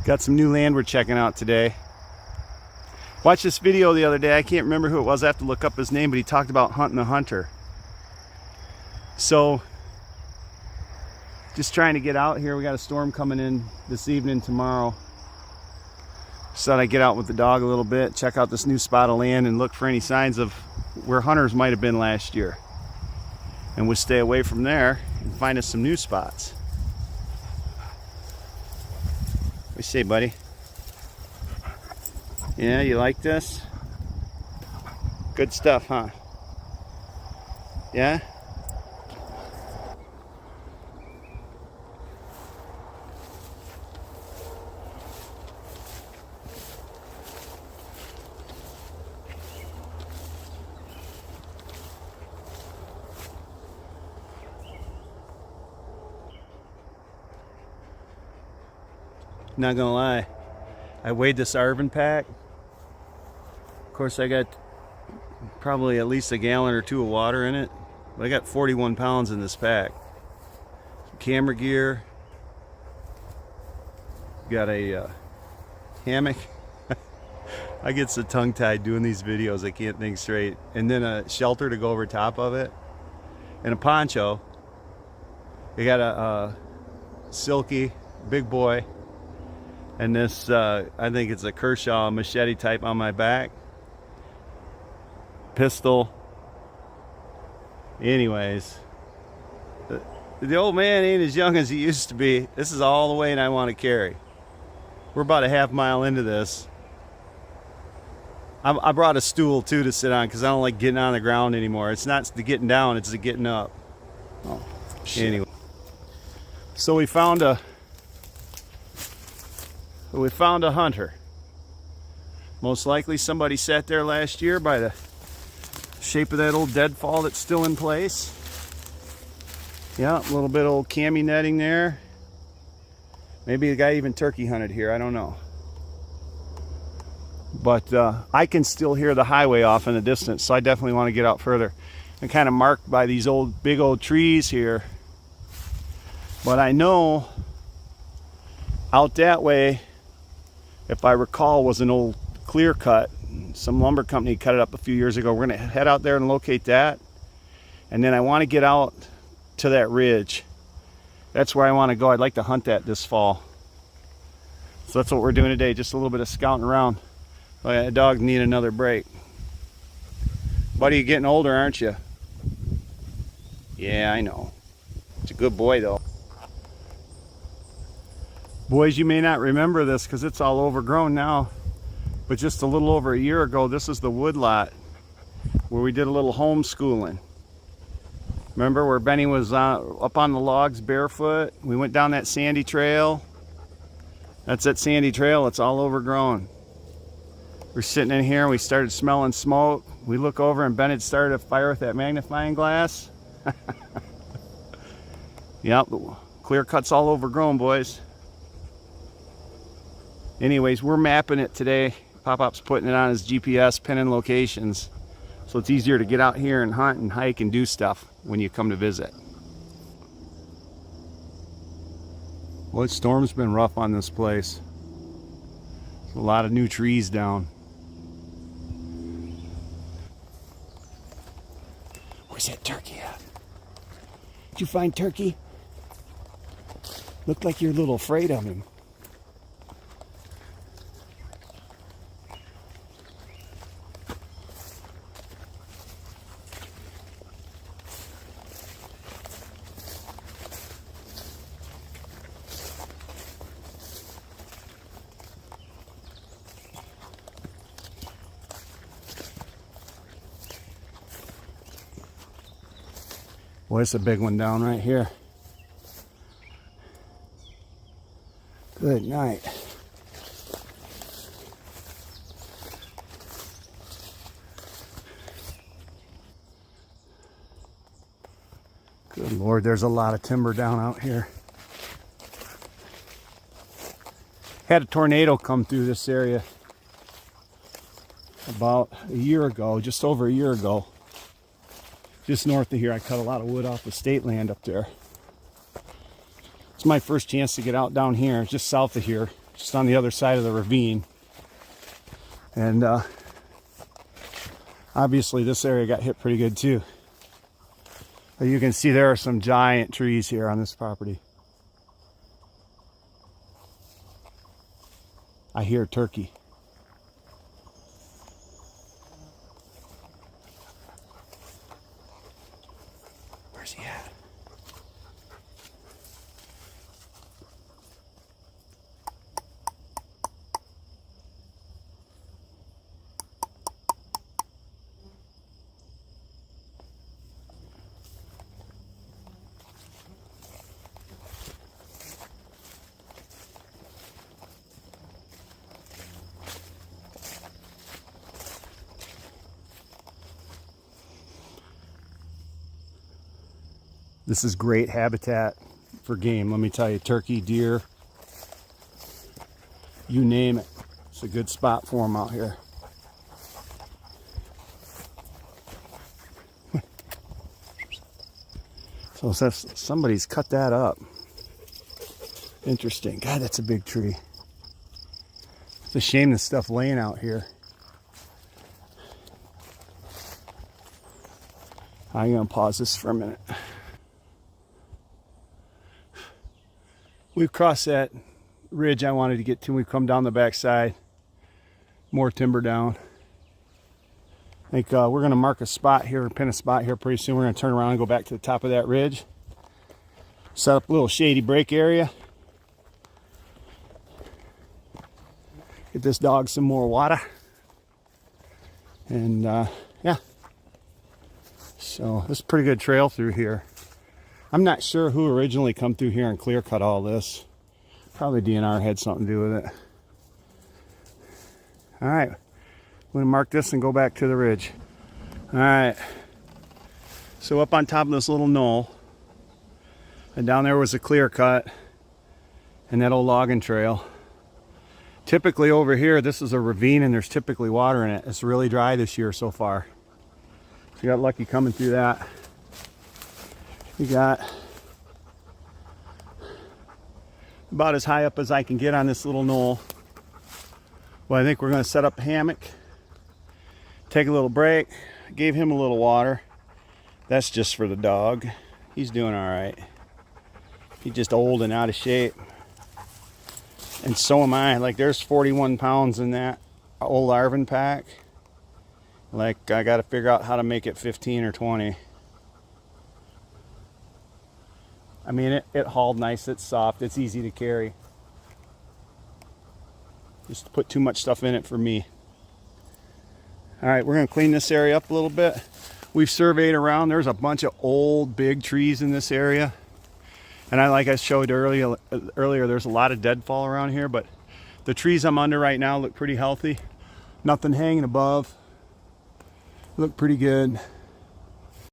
Got some new land we're checking out today. Watched this video the other day. I can't remember who it was. I have to look up his name, but he talked about hunting the hunter. So, just trying to get out here. We got a storm coming in this evening, tomorrow. Just thought I'd get out with the dog a little bit, check out this new spot of land and look for any signs of where hunters might have been last year. And we'll stay away from there and find us some new spots. What do you say, buddy? Yeah, you like this? Good stuff, huh? Yeah? Not gonna lie, I weighed this arvn pack. Of course, I got probably at least a gallon or two of water in it, but I got 41 pounds in this pack. Some camera gear, got a hammock. I get so tongue-tied doing these videos, I can't think straight. And then a shelter to go over top of it, and a poncho. I got a silky big boy. And this, I think it's a Kershaw machete type on my back. Pistol. Anyways, the old man ain't as young as he used to be. This is all the weight I want to carry. We're about a half mile into this. I brought a stool too to sit on because I don't like getting on the ground anymore. It's not the getting down, it's the getting up. Oh, shit. Anyway. So we found a hunter. Most likely somebody sat there last year by the shape of that old deadfall that's still in place. Yeah, a little bit of old cami netting there. Maybe the guy even turkey hunted here, I don't know. But I can still hear the highway off in the distance, so I definitely want to get out further. I'm kind of marked by these big old trees here. But I know out that way, if I recall, was an old clear cut. Some lumber company cut it up a few years ago. We're going to head out there and locate that. And then I want to get out to that ridge. That's where I want to go. I'd like to hunt that this fall. So that's what we're doing today, just a little bit of scouting around. Oh yeah, the dogs need another break. Buddy, you're getting older, aren't you? Yeah, I know. It's a good boy, though. Boys, you may not remember this because it's all overgrown now, but just a little over a year ago, this is the wood lot where we did a little homeschooling. Remember where Benny was up on the logs barefoot? We went down that sandy trail. That's that sandy trail. It's all overgrown. We're sitting in here and we started smelling smoke. We look over and Ben had started a fire with that magnifying glass. Yep, clear cuts all overgrown, boys. Anyways, we're mapping it today. Pop-Pop's putting it on his GPS, pinning locations. So it's easier to get out here and hunt and hike and do stuff when you come to visit. Well, the storm's been rough on this place. There's a lot of new trees down. Where's that turkey at? Did you find turkey? Looked like you're a little afraid of him. Boy, it's a big one down right here. Good night. Good Lord, there's a lot of timber down out here. Had a tornado come through this area about a year ago, just over a year ago. Just north of here, I cut a lot of wood off the state land up there. It's my first chance to get out down here, just south of here, just on the other side of the ravine. And obviously this area got hit pretty good too. But you can see there are some giant trees here on this property. I hear turkey. Where's he at? This is great habitat for game, let me tell you. Turkey, deer, you name it. It's a good spot for them out here. So somebody's cut that up. Interesting. God, that's a big tree. It's a shame this stuff laying out here. I'm gonna pause this for a minute. We've crossed that ridge I wanted to get to. We've come down the backside. More timber down. I think we're going to mark a spot here, pin a spot here pretty soon. We're going to turn around and go back to the top of that ridge. Set up a little shady break area. Get this dog some more water. And yeah. So this is a pretty good trail through here. I'm not sure who originally come through here and clear cut all this. Probably DNR had something to do with it. All right, I'm gonna mark this and go back to the ridge. All right, so up on top of this little knoll, and down there was a clear cut and that old logging trail. Typically over here, this is a ravine and there's typically water in it. It's really dry this year so far. So you got lucky coming through that. We got about as high up as I can get on this little knoll. Well, I think we're going to set up a hammock, take a little break. Gave him a little water. That's just for the dog. He's doing all right. He's just old and out of shape. And so am I. Like, there's 41 pounds in that old arvn pack. Like, I got to figure out how to make it 15 or 20. I mean, it hauled nice, it's soft, it's easy to carry. Just put too much stuff in it for me. All right, we're gonna clean this area up a little bit. We've surveyed around, there's a bunch of old big trees in this area. And like I showed earlier, there's a lot of deadfall around here, but the trees I'm under right now look pretty healthy. Nothing hanging above. Look pretty good.